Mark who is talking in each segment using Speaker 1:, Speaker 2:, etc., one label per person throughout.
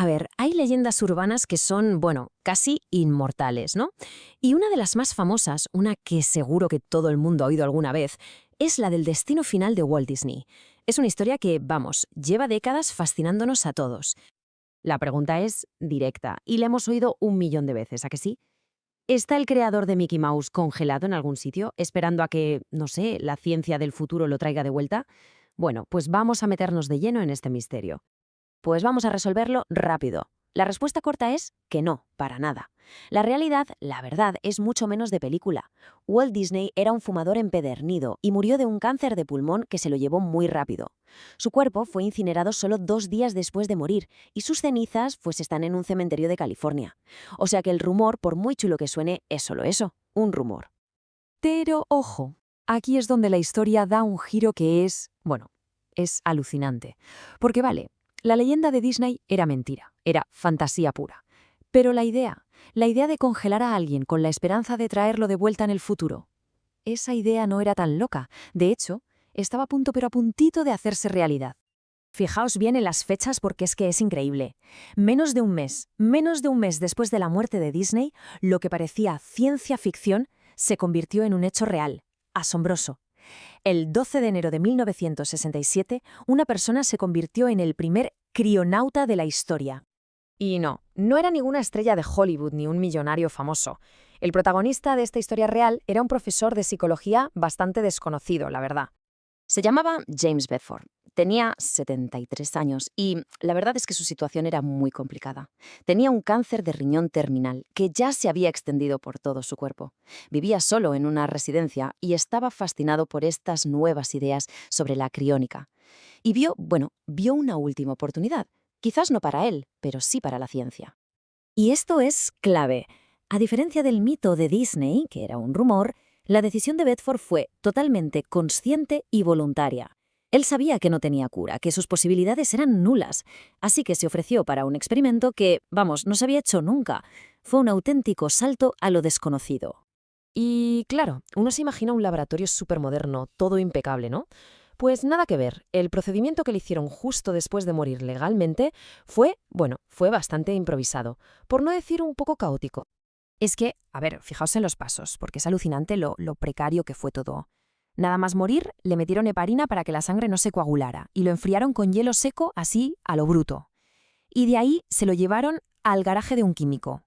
Speaker 1: A ver, hay leyendas urbanas que son, bueno, casi inmortales, ¿no? Y una de las más famosas, una que seguro que todo el mundo ha oído alguna vez, es la del destino final de Walt Disney. Es una historia que, vamos, lleva décadas fascinándonos a todos. La pregunta es directa, y la hemos oído un millón de veces, ¿a que sí? ¿Está el creador de Mickey Mouse congelado en algún sitio, esperando a que, no sé, la ciencia del futuro lo traiga de vuelta? Bueno, pues vamos a meternos de lleno en este misterio. Pues vamos a resolverlo rápido. La respuesta corta es que no, para nada. La realidad, la verdad, es mucho menos de película. Walt Disney era un fumador empedernido y murió de un cáncer de pulmón que se lo llevó muy rápido. Su cuerpo fue incinerado solo 2 días después de morir y sus cenizas pues están en un cementerio de California. O sea que el rumor, por muy chulo que suene, es solo eso, un rumor.
Speaker 2: Pero ojo, aquí es donde la historia da un giro que es, bueno, es alucinante. Porque vale, la leyenda de Disney era mentira, era fantasía pura. Pero la idea de congelar a alguien con la esperanza de traerlo de vuelta en el futuro, esa idea no era tan loca. De hecho, estaba a punto pero a puntito de hacerse realidad.
Speaker 1: Fijaos bien en las fechas porque es que es increíble. Menos de un mes después de la muerte de Disney, lo que parecía ciencia ficción se convirtió en un hecho real, asombroso. El 12 de enero de 1967, una persona se convirtió en el primer crionauta de la historia. Y no era ninguna estrella de Hollywood ni un millonario famoso. El protagonista de esta historia real era un profesor de psicología bastante desconocido, la verdad. Se llamaba James Bedford. Tenía 73 años y la verdad es que su situación era muy complicada. Tenía un cáncer de riñón terminal que ya se había extendido por todo su cuerpo. Vivía solo en una residencia y estaba fascinado por estas nuevas ideas sobre la criónica. Y vio una última oportunidad. Quizás no para él, pero sí para la ciencia. Y esto es clave. A diferencia del mito de Disney, que era un rumor, la decisión de Bedford fue totalmente consciente y voluntaria. Él sabía que no tenía cura, que sus posibilidades eran nulas, así que se ofreció para un experimento que, vamos, no se había hecho nunca. Fue un auténtico salto a lo desconocido. Y claro, uno se imagina un laboratorio supermoderno, todo impecable, ¿no? Pues nada que ver. El procedimiento que le hicieron justo después de morir legalmente fue bastante improvisado, por no decir un poco caótico. Es que, a ver, fijaos en los pasos, porque es alucinante lo precario que fue todo. Nada más morir, le metieron heparina para que la sangre no se coagulara y lo enfriaron con hielo seco, así, a lo bruto. Y de ahí se lo llevaron al garaje de un químico.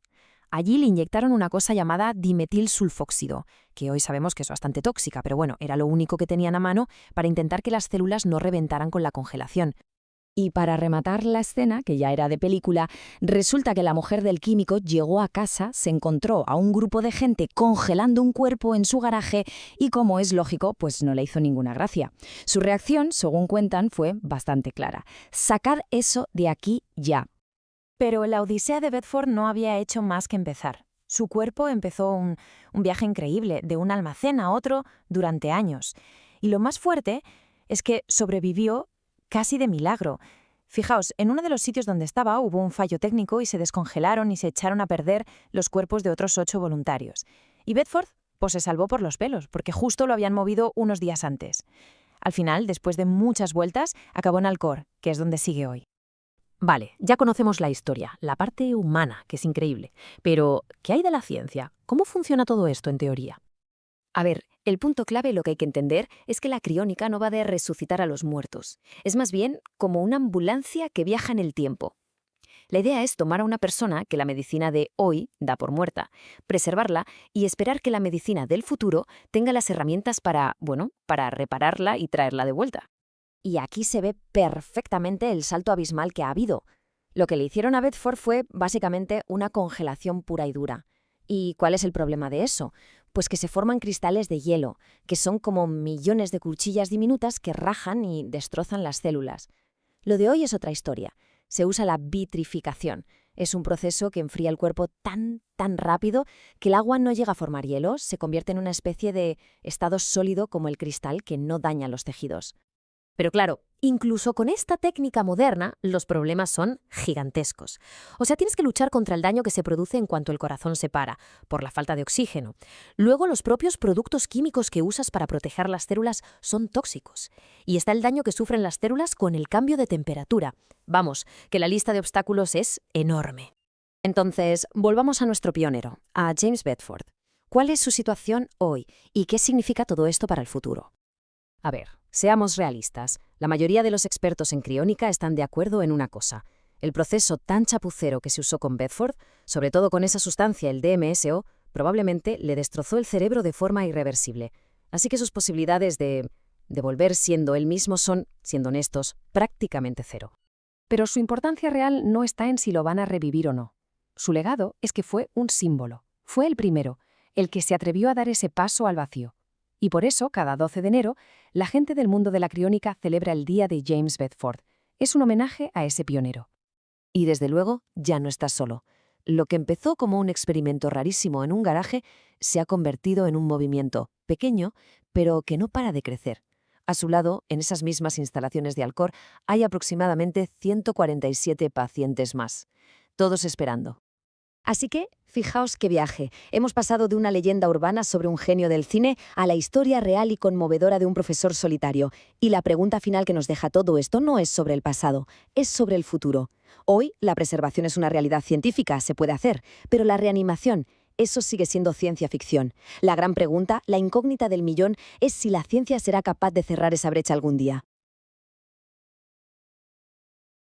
Speaker 1: Allí le inyectaron una cosa llamada dimetilsulfóxido, que hoy sabemos que es bastante tóxica, pero bueno, era lo único que tenían a mano para intentar que las células no reventaran con la congelación.
Speaker 2: Y para rematar la escena, que ya era de película, resulta que la mujer del químico llegó a casa, se encontró a un grupo de gente congelando un cuerpo en su garaje y, como es lógico, pues no le hizo ninguna gracia. Su reacción, según cuentan, fue bastante clara. Sacad eso de aquí ya.
Speaker 1: Pero la odisea de Bedford no había hecho más que empezar. Su cuerpo empezó un viaje increíble, de un almacén a otro, durante años. Y lo más fuerte es que sobrevivió casi de milagro. Fijaos, en uno de los sitios donde estaba hubo un fallo técnico y se descongelaron y se echaron a perder los cuerpos de otros 8 voluntarios. Y Bedford, pues se salvó por los pelos, porque justo lo habían movido unos días antes. Al final, después de muchas vueltas, acabó en Alcor, que es donde sigue hoy. Vale, ya conocemos la historia, la parte humana, que es increíble. Pero, ¿qué hay de la ciencia? ¿Cómo funciona todo esto en teoría? A ver, el punto clave, lo que hay que entender es que la criónica no va de resucitar a los muertos. Es más bien como una ambulancia que viaja en el tiempo. La idea es tomar a una persona que la medicina de hoy da por muerta, preservarla y esperar que la medicina del futuro tenga las herramientas para repararla y traerla de vuelta. Y aquí se ve perfectamente el salto abismal que ha habido. Lo que le hicieron a Bedford fue básicamente una congelación pura y dura. ¿Y cuál es el problema de eso? Pues que se forman cristales de hielo, que son como millones de cuchillas diminutas que rajan y destrozan las células. Lo de hoy es otra historia. Se usa la vitrificación. Es un proceso que enfría el cuerpo tan rápido que el agua no llega a formar hielo, se convierte en una especie de estado sólido como el cristal que no daña los tejidos. Pero claro, incluso con esta técnica moderna, los problemas son gigantescos. O sea, tienes que luchar contra el daño que se produce en cuanto el corazón se para, por la falta de oxígeno. Luego, los propios productos químicos que usas para proteger las células son tóxicos. Y está el daño que sufren las células con el cambio de temperatura. Vamos, que la lista de obstáculos es enorme. Entonces, volvamos a nuestro pionero, a James Bedford. ¿Cuál es su situación hoy y qué significa todo esto para el futuro? A ver, seamos realistas. La mayoría de los expertos en criónica están de acuerdo en una cosa. El proceso tan chapucero que se usó con Bedford, sobre todo con esa sustancia, el DMSO, probablemente le destrozó el cerebro de forma irreversible. Así que sus posibilidades de volver siendo él mismo son, siendo honestos, prácticamente cero.
Speaker 2: Pero su importancia real no está en si lo van a revivir o no. Su legado es que fue un símbolo. Fue el primero, el que se atrevió a dar ese paso al vacío. Y por eso, cada 12 de enero, la gente del mundo de la criónica celebra el Día de James Bedford. Es un homenaje a ese pionero.
Speaker 1: Y desde luego, ya no estás solo. Lo que empezó como un experimento rarísimo en un garaje se ha convertido en un movimiento pequeño, pero que no para de crecer. A su lado, en esas mismas instalaciones de Alcor, hay aproximadamente 147 pacientes más, todos esperando. Así que, fijaos qué viaje. Hemos pasado de una leyenda urbana sobre un genio del cine a la historia real y conmovedora de un profesor solitario. Y la pregunta final que nos deja todo esto no es sobre el pasado, es sobre el futuro. Hoy, la preservación es una realidad científica, se puede hacer, pero la reanimación, eso sigue siendo ciencia ficción. La gran pregunta, la incógnita del millón, es si la ciencia será capaz de cerrar esa brecha algún día.